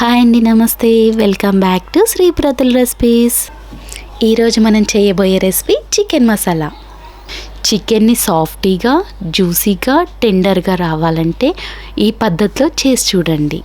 Hi అండి, నమస్తే. Welcome back to Sriprathul recipes. ఈరోజు మనం చేయబోయే రెసిపీ చికెన్ మసాలా. చికెన్ని సాఫ్టీగా, జ్యూసీగా, టెండర్గా రావాలంటే ఈ పద్ధతిలో చేసి చూడండి.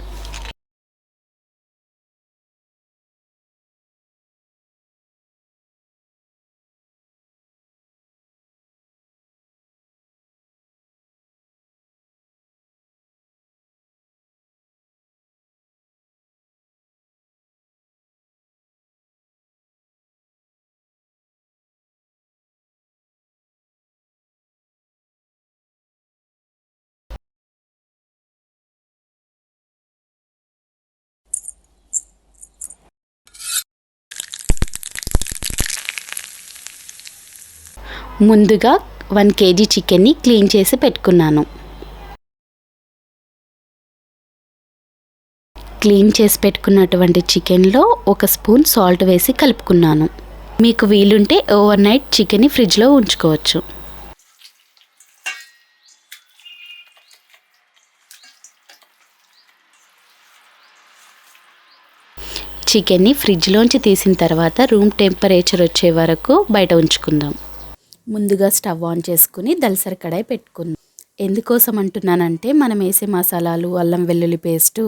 ముందుగా 1 kg చికెన్ని క్లీన్ చేసి పెట్టుకున్నాను. క్లీన్ చేసి పెట్టుకున్నటువంటి చికెన్లో 1 స్పూన్ సాల్ట్ వేసి కలుపుకున్నాను. మీకు వీలుంటే ఓవర్ నైట్ చికెన్ని ఫ్రిడ్జ్లో ఉంచుకోవచ్చు. చికెన్ని ఫ్రిడ్జ్లోంచి తీసిన తర్వాత రూమ్ టెంపరేచర్ వచ్చే వరకు బయట ఉంచుకుందాం. ముందుగా స్టవ్ ఆన్ చేసుకుని దలసరి కడాయి పెట్టుకుందాం. ఎందుకోసం అంటున్నానంటే మనం వేసే మసాలాలు, అల్లం వెల్లుల్లి పేస్టు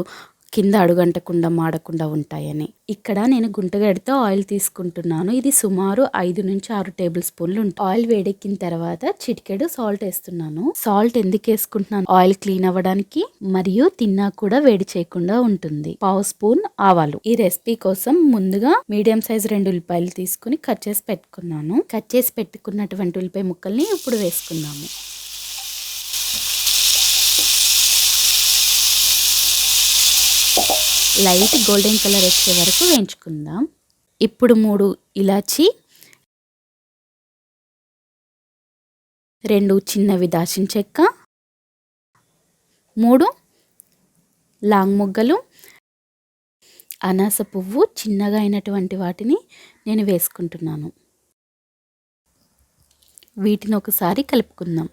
కింద అడుగంటకుండా మాడకుండా ఉంటాయని. ఇక్కడ నేను గుంటగడ్డతో ఆయిల్ తీసుకుంటున్నాను. ఇది సుమారు 5 నుంచి 6 టేబుల్ స్పూన్లు ఉంటుంది. ఆయిల్ వేడెక్కిన తర్వాత చిటికెడు సాల్ట్ వేస్తున్నాను. సాల్ట్ ఎందుకు వేసుకుంటున్నాను? ఆయిల్ క్లీన్ అవ్వడానికి మరియు తిన్నా కూడా వేడి చేయకుండా ఉంటుంది. 1/2 స్పూన్ ఆవాలు. ఈ రెసిపీ కోసం ముందుగా మీడియం సైజ్ 2 ఉల్లిపాయలు తీసుకుని కట్ చేసి పెట్టుకున్నాను. కట్ చేసి పెట్టుకున్నటువంటి ఉల్లిపాయ ముక్కల్ని ఇప్పుడు వేసుకుందాము. లైట్ గోల్డెన్ కలర్ వచ్చే వరకు వేయించుకుందాం. ఇప్పుడు 3 ఇలాచి, 2 చిన్నవి దాల్చిన చెక్క, 3 లాంగ్ మొగ్గలు, అనాస పువ్వు చిన్నగా అయినటువంటి వాటిని నేను వేసుకుంటున్నాను. వీటిని ఒకసారి కలుపుకుందాం.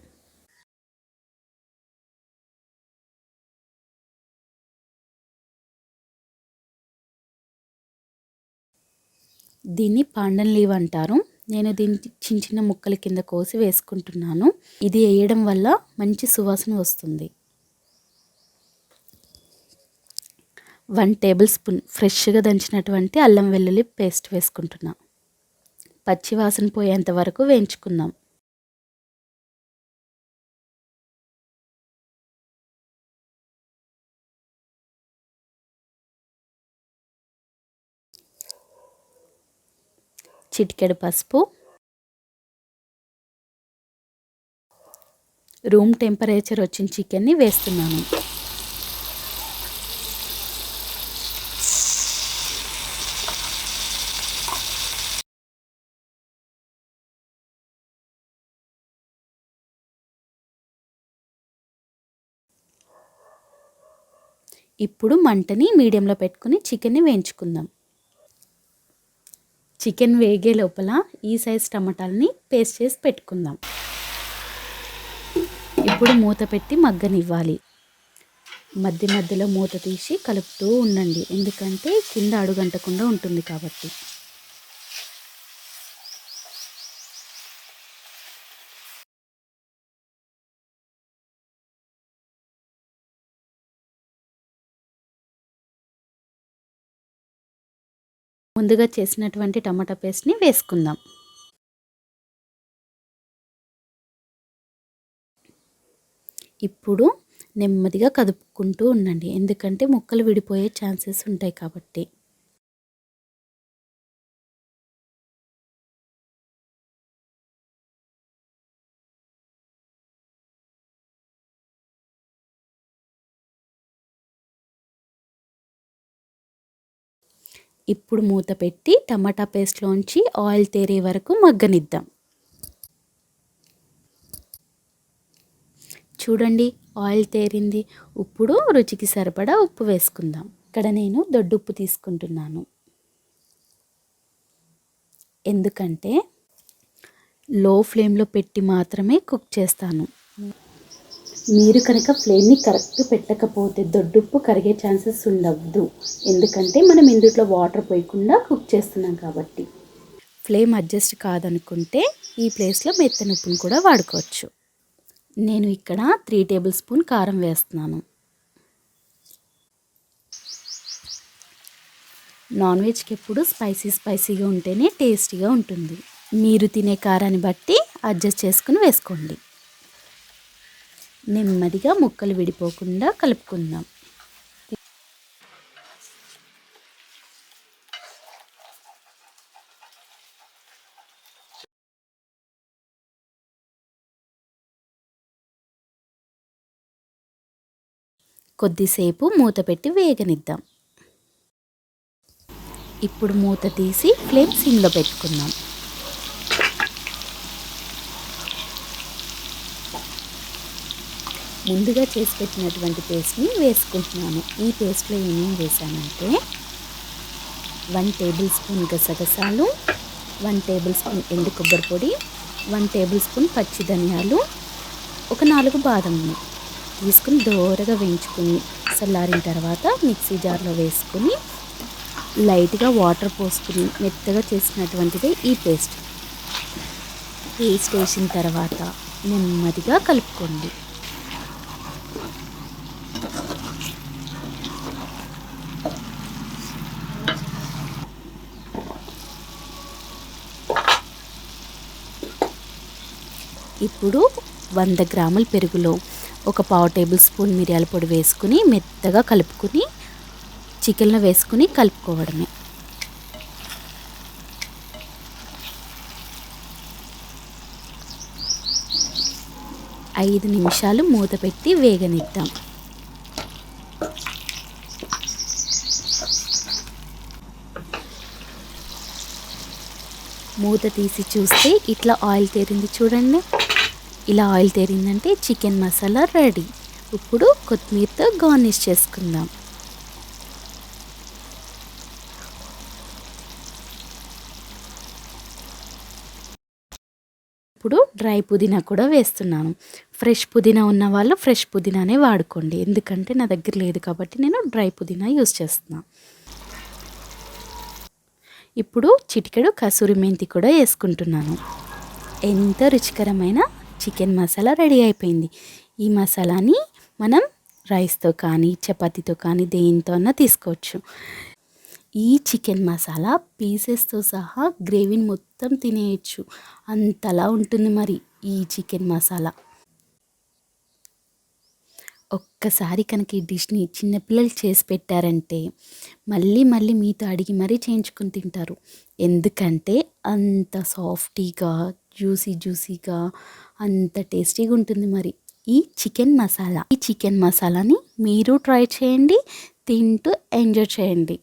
దీన్ని పాండన్ లీవ్ అంటారు. నేను దీన్ని చిన్న చిన్న ముక్కల కింద కోసి వేసుకుంటున్నాను. ఇది వేయడం వల్ల మంచి సువాసన వస్తుంది. 1 టేబుల్ స్పూన్ ఫ్రెష్గా దంచినటువంటి అల్లం వెల్లుల్లి పేస్ట్ వేసుకుంటున్నా. పచ్చి వాసన పోయేంత వరకు వేయించుకుందాం. చిటికెడు పసుపు, రూమ్ టెంపరేచర్ వచ్చిన చికెన్ని వేస్తున్నాను. ఇప్పుడు మంటని మీడియంలో పెట్టుకుని చికెన్ని వేయించుకుందాం. చికెన్ వేగే లోపల ఈ సైజ్ టమాటాలని పేస్ట్ చేసి పెట్టుకుందాం. ఇప్పుడు మూత పెట్టి మగ్గనివ్వాలి. మధ్య మధ్యలో మూత తీసి కలుపుతూ ఉండండి, ఎందుకంటే కింద అడుగంటకుండా ఉంటుంది కాబట్టి. ముందుగా చేసినటువంటి టమాటా పేస్ట్ని వేసుకుందాం. ఇప్పుడు నెమ్మదిగా కదుపుకుంటూ ఉండండి, ఎందుకంటే ముక్కలు విడిపోయే ఛాన్సెస్ ఉంటాయి కాబట్టి. ఇప్పుడు మూత పెట్టి టమాటా పేస్ట్లోంచి ఆయిల్ తేరే వరకు మగ్గనిద్దాం. చూడండి, ఆయిల్ తేరింది. ఇప్పుడు రుచికి సరిపడా ఉప్పు వేసుకుందాం. ఇక్కడ నేను దొడ్డుప్పు తీసుకుంటున్నాను, ఎందుకంటే లో ఫ్లేమ్లో పెట్టి మాత్రమే కుక్ చేస్తాను. మీరు కనుక ఫ్లేమ్ని కరెక్ట్ పెట్టకపోతే దొడ్డుప్పు కరిగే ఛాన్సెస్ ఉండవద్దు. ఎందుకంటే మనం ఇందులో వాటర్ పోయకుండా కుక్ చేస్తున్నాం కాబట్టి. ఫ్లేమ్ అడ్జస్ట్ కాదనుకుంటే ఈ ప్లేస్లో మెత్తనుప్పును కూడా వాడుకోవచ్చు. నేను ఇక్కడ 3 టేబుల్ స్పూన్ కారం వేస్తున్నాను. నాన్ వెజ్కి ఎప్పుడు స్పైసీగా ఉంటేనే టేస్టీగా ఉంటుంది. మీరు తినే కారాన్ని బట్టి అడ్జస్ట్ చేసుకుని వేసుకోండి. నెమ్మదిగా ముక్కలు విడిపోకుండా కలుపుకుందాం. కొద్దిసేపు మూత పెట్టి వేగనిద్దాం. ఇప్పుడు మూత తీసి ఫ్లేమ్ సిమ్లో పెట్టుకుందాం. ముందుగా చేసి పెట్టినటువంటి పేస్ట్ని వేసుకుంటున్నాను. ఈ పేస్ట్లో ఏమేమి వేసానంటే 1 టేబుల్ స్పూన్ గసగసాలు, 1 టేబుల్ స్పూన్ ఎండు కొబ్బరి పొడి, 1 టేబుల్ స్పూన్ పచ్చి ధనియాలు, ఒక 4 బాదంని తీసుకుని దోరగా వేయించుకుని చల్లారిన తర్వాత మిక్సీ జార్లో వేసుకుని లైట్గా వాటర్ పోసుకుని మెత్తగా చేసినటువంటిదే ఈ పేస్ట్ వేసిన తర్వాత నెమ్మదిగా కలుపుకోండి. ఇప్పుడు 100 గ్రాముల పెరుగులో ఒక 1/2 టేబుల్ స్పూన్ మిరియాల పొడి వేసుకుని మెత్తగా కలుపుకుని చికెన్లో వేసుకుని కలుపుకోవడమే. ఐదు నిమిషాలు మూత పెట్టి వేగనిద్దాం. మూత తీసి చూస్తే ఇట్లా ఆయిల్ తేరింది చూడండి. ఇలా ఆయిల్ తేరిందంటే చికెన్ మసాలా రెడీ. ఇప్పుడు కొత్తిమీరతో గార్నిష్ చేసుకుందాం. ఇప్పుడు డ్రై పుదీనా కూడా వేస్తున్నాను. ఫ్రెష్ పుదీనా ఉన్న వాళ్ళు ఫ్రెష్ పుదీనానే వాడుకోండి. ఎందుకంటే నా దగ్గర లేదు కాబట్టి నేను డ్రై పుదీనా యూస్ చేస్తున్నాను. ఇప్పుడు చిటికెడు కసూరి మెంతి కూడా వేసుకుంటున్నాను. ఎంతో రుచికరమైన చికెన్ మసాలా రెడీ అయిపోయింది. ఈ మసాలాని మనం రైస్తో కానీ చపాతీతో కానీ దేనితో అన్నా తీసుకోవచ్చు. ఈ చికెన్ మసాలా పీసెస్తో సహా గ్రేవీని మొత్తం తినేయచ్చు, అంతలా ఉంటుంది మరి ఈ చికెన్ మసాలా. ఒక్కసారి కనుక ఈ డిష్ని చిన్నపిల్లలు చేసి పెట్టారంటే మళ్ళీ మళ్ళీ మీతో అడిగి మరీ చేయించుకొని తింటారు. ఎందుకంటే అంత సాఫ్టీగా జ్యూసీగా అంత టేస్టీగా ఉంటుంది మరి ఈ చికెన్ మసాలాని మీరు ట్రై చేయండి, తింటూ ఎంజాయ్ చేయండి.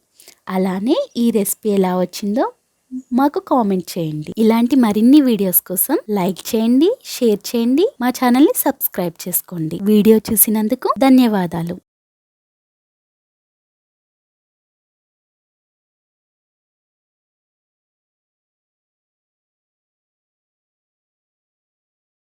అలానే ఈ రెసిపీ ఎలా వచ్చిందో మాకు కామెంట్ చేయండి. ఇలాంటి మరిన్ని వీడియోస్ కోసం లైక్ చేయండి, షేర్ చేయండి, మా ఛానల్ని సబ్స్క్రైబ్ చేసుకోండి. వీడియో చూసినందుకు ధన్యవాదాలు.